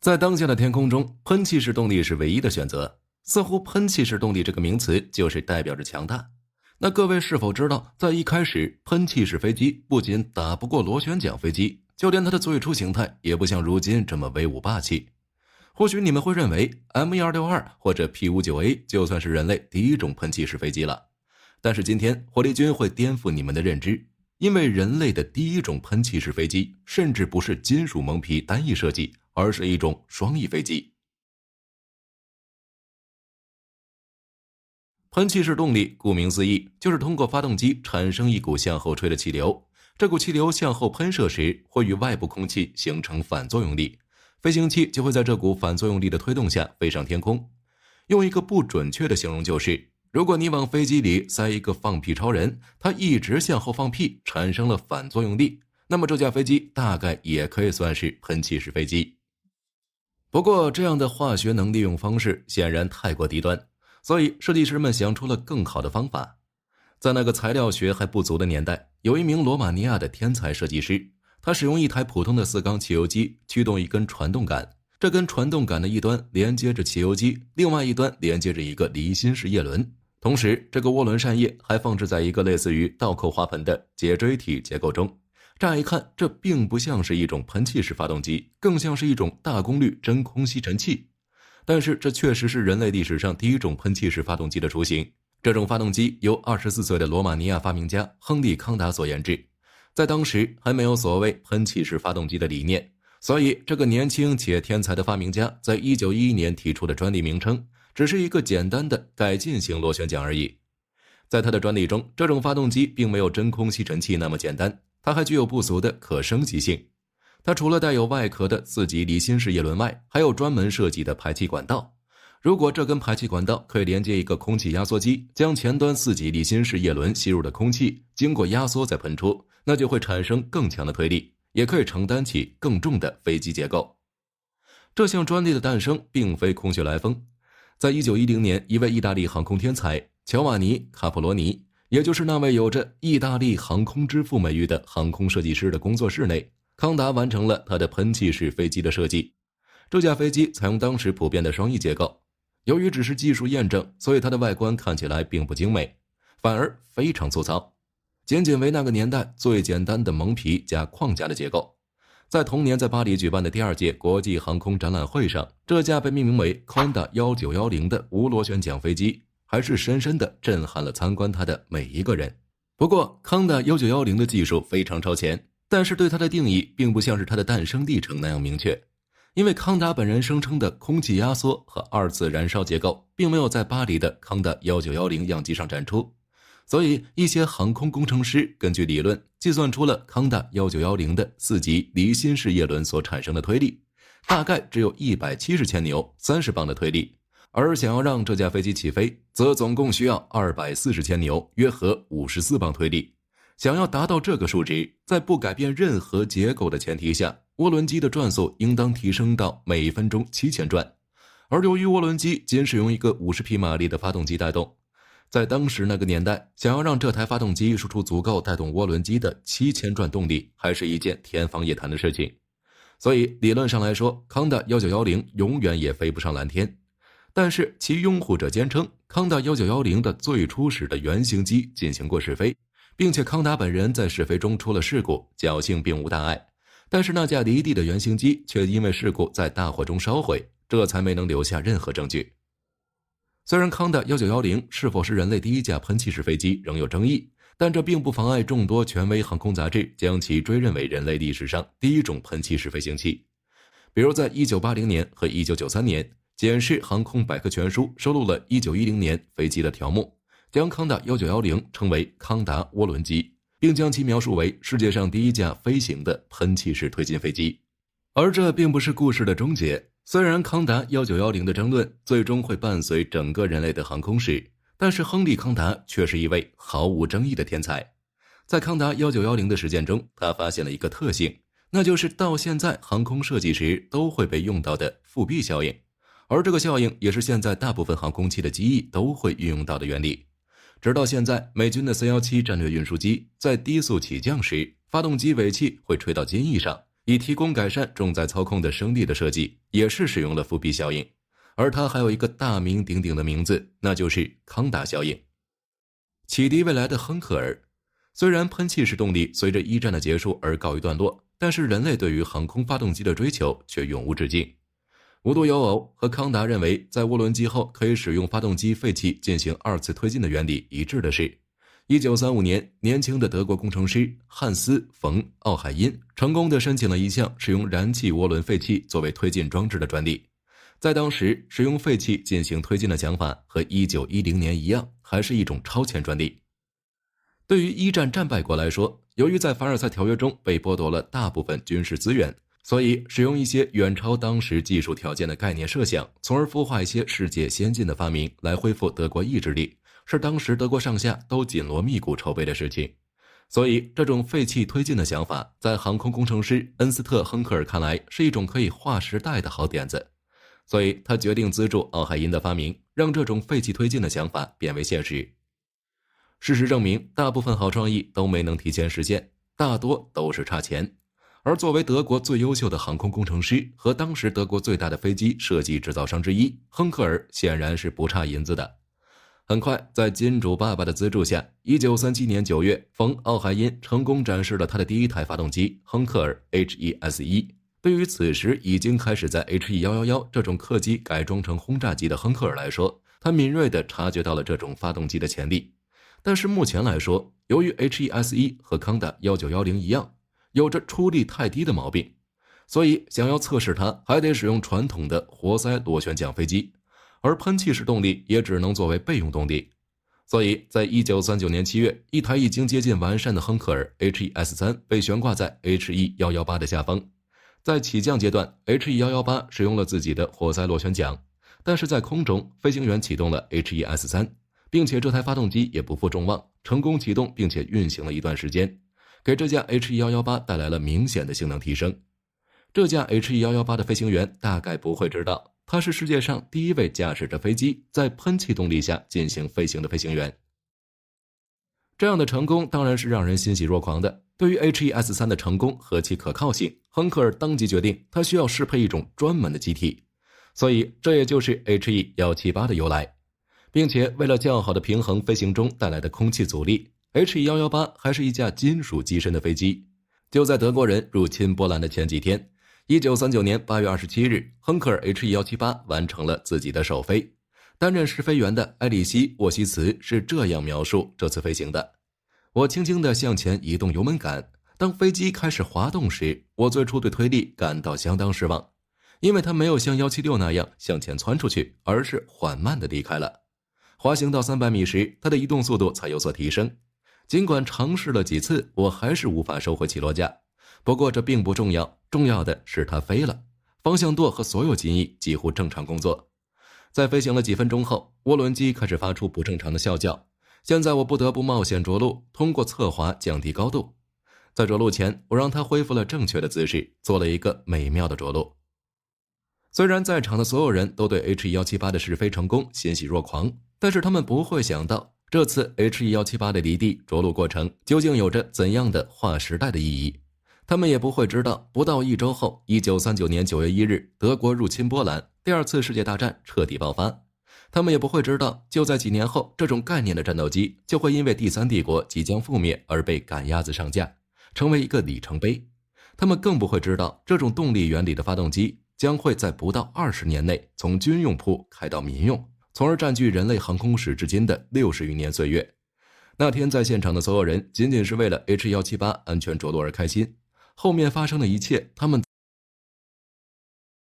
在当下的天空中，喷气式动力是唯一的选择。似乎喷气式动力这个名词就是代表着强大。那各位是否知道，在一开始，喷气式飞机不仅打不过螺旋桨飞机，就连它的最初形态也不像如今这么威武霸气。或许你们会认为 M1262 或者 P59A 就算是人类第一种喷气式飞机了。但是今天火力军会颠覆你们的认知，因为人类的第一种喷气式飞机甚至不是金属蒙皮单翼设计，而是一种双翼飞机。喷气式动力顾名思义，就是通过发动机产生一股向后吹的气流，这股气流向后喷射时会与外部空气形成反作用力，飞行器就会在这股反作用力的推动下飞上天空。用一个不准确的形容就是，如果你往飞机里塞一个放屁超人，他一直向后放屁，产生了反作用力，那么这架飞机大概也可以算是喷气式飞机。不过这样的化学能利用方式显然太过低端，所以设计师们想出了更好的方法。在那个材料学还不足的年代，有一名罗马尼亚的天才设计师，他使用一台普通的4缸汽油机驱动一根传动杆，这根传动杆的一端连接着汽油机，另外一端连接着一个离心式叶轮，同时这个涡轮扇叶还放置在一个类似于倒扣花盆的解锥体结构中。乍一看，这并不像是一种喷气式发动机，更像是一种大功率真空吸尘器。但是这确实是人类历史上第一种喷气式发动机的雏形。这种发动机由24岁的罗马尼亚发明家亨利·康达所研制。在当时还没有所谓喷气式发动机的理念，所以这个年轻且天才的发明家在1911年提出的专利名称只是一个简单的改进型螺旋桨而已。在他的专利中，这种发动机并没有真空吸尘器那么简单，它还具有不俗的可升级性。它除了带有外壳的4级离心式叶轮外，还有专门设计的排气管道。如果这根排气管道可以连接一个空气压缩机，将前端4级离心式叶轮吸入的空气经过压缩再喷出，那就会产生更强的推力，也可以承担起更重的飞机结构。这项专利的诞生并非空穴来风。在1910年，一位意大利航空天才乔瓦尼·卡普罗尼，也就是那位有着意大利航空之父美誉的航空设计师的工作室内，康达完成了他的喷气式飞机的设计。这架飞机采用当时普遍的双翼结构，由于只是技术验证，所以它的外观看起来并不精美，反而非常粗糙，仅仅为那个年代最简单的蒙皮加框架的结构。在同年在巴黎举办的第2届国际航空展览会上，这架被命名为 Conda 1910的无螺旋桨飞机还是深深地震撼了参观它的每一个人。不过 Conda 1910的技术非常超前，但是对它的定义并不像是它的诞生历程那样明确，因为康达本人声称的空气压缩和2次燃烧结构并没有在巴黎的康达1910样机上展出，所以一些航空工程师根据理论计算出了康达1910的4级离心式叶轮所产生的推力，大概只有170千牛30磅的推力，而想要让这架飞机起飞，则总共需要240千牛约合54磅推力。想要达到这个数值，在不改变任何结构的前提下，涡轮机的转速应当提升到每分钟7000转。而由于涡轮机仅使用一个50匹马力的发动机带动，在当时那个年代，想要让这台发动机输出足够带动涡轮机的7000转动力，还是一件天方夜谭的事情。所以理论上来说，康达1910永远也飞不上蓝天。但是其拥护者坚称，康达1910的最初始的原型机进行过试飞，并且康达本人在试飞中出了事故，侥幸并无大碍。但是那架离地的原型机却因为事故在大火中烧毁，这才没能留下任何证据。虽然康达1910是否是人类第一架喷气式飞机仍有争议，但这并不妨碍众多权威航空杂志将其追认为人类历史上第一种喷气式飞行器。比如在1980年和1993年，简氏航空百科全书收录了1910年飞机的条目，将康达1910称为康达涡轮机，并将其描述为世界上第一架飞行的喷气式推进飞机。而这并不是故事的终结，虽然康达1910的争论最终会伴随整个人类的航空史，但是亨利·康达却是一位毫无争议的天才。在康达1910的实践中，他发现了一个特性，那就是到现在航空设计时都会被用到的复辟效应，而这个效应也是现在大部分航空器的机翼都会运用到的原理。直到现在，美军的C-17战略运输机在低速起降时，发动机尾气会吹到襟翼上，以提供改善重载操控的升力的设计，也是使用了复辟效应。而它还有一个大名鼎鼎的名字，那就是康达效应。启迪未来的亨克尔。虽然喷气式动力随着一战的结束而告一段落，但是人类对于航空发动机的追求却永无止境。无独有偶，和康达认为在涡轮机后可以使用发动机废气进行二次推进的原理一致的是，1935年，年轻的德国工程师汉斯·冯·奥海因成功地申请了一项使用燃气涡轮废气作为推进装置的专利。在当时，使用废气进行推进的想法和1910年一样，还是一种超前专利。对于一战战败国来说，由于在凡尔赛条约中被剥夺了大部分军事资源，所以使用一些远超当时技术条件的概念设想，从而孵化一些世界先进的发明来恢复德国意志力，是当时德国上下都紧锣密鼓筹备的事情。所以这种废气推进的想法，在航空工程师恩斯特·亨克尔看来是一种可以划时代的好点子，所以他决定资助奥海因的发明，让这种废气推进的想法变为现实。事实证明，大部分好创意都没能提前实现，大多都是差钱。而作为德国最优秀的航空工程师和当时德国最大的飞机设计制造商之一，亨克尔显然是不差银子的。很快，在金主爸爸的资助下，1937年9月，冯·奥海因成功展示了他的第一台发动机亨克尔 HES-1。对于此时已经开始在 HE111 这种客机改装成轰炸机的亨克尔来说，他敏锐地察觉到了这种发动机的潜力。但是目前来说，由于 HES-1 和康达1910一样，有着出力太低的毛病，所以想要测试它，还得使用传统的活塞螺旋桨飞机，而喷气式动力也只能作为备用动力。所以在1939年7月，一台已经接近完善的亨克尔 HES-3 被悬挂在 HE118 的下方。在起降阶段， HE118 使用了自己的活塞螺旋桨，但是在空中，飞行员启动了 HES-3，并且这台发动机也不负众望，成功启动并且运行了一段时间，给这架 HE118 带来了明显的性能提升。这架 HE118 的飞行员大概不会知道，他是世界上第一位驾驶着飞机在喷气动力下进行飞行的飞行员。这样的成功当然是让人欣喜若狂的。对于 HES-3 的成功和其可靠性，亨克尔当即决定他需要适配一种专门的机体，所以这也就是 HE178 的由来。并且为了较好的平衡飞行中带来的空气阻力， HE118 还是一架金属机身的飞机。就在德国人入侵波兰的前几天，1939年8月27日，亨克尔 HE178 完成了自己的首飞。担任试飞员的埃里希·沃西茨是这样描述这次飞行的：我轻轻地向前移动油门杆，当飞机开始滑动时，我最初对推力感到相当失望，因为它没有像176那样向前窜出去，而是缓慢地离开了。滑行到300米时，它的移动速度才有所提升。尽管尝试了几次，我还是无法收回起落架。不过这并不重要，重要的是它飞了，方向舵和所有襟翼几乎正常工作。在飞行了几分钟后，涡轮机开始发出不正常的啸叫。现在我不得不冒险着陆，通过侧滑降低高度。在着陆前，我让它恢复了正确的姿势，做了一个美妙的着陆。虽然在场的所有人都对 HE178 的试飞成功欣喜若狂，但是他们不会想到，这次 HE178 的离地着陆过程究竟有着怎样的划时代的意义。他们也不会知道，不到1周后，1939年9月1日，德国入侵波兰，第二次世界大战彻底爆发。他们也不会知道，就在几年后，这种概念的战斗机就会因为第三帝国即将覆灭而被赶鸭子上架，成为一个里程碑。他们更不会知道，这种动力原理的发动机将会在不到20年内从军用铺开到民用，从而占据人类航空史至今的60余年岁月。那天在现场的所有人仅仅是为了 HE178 安全着陆而开心，后面发生的一切他们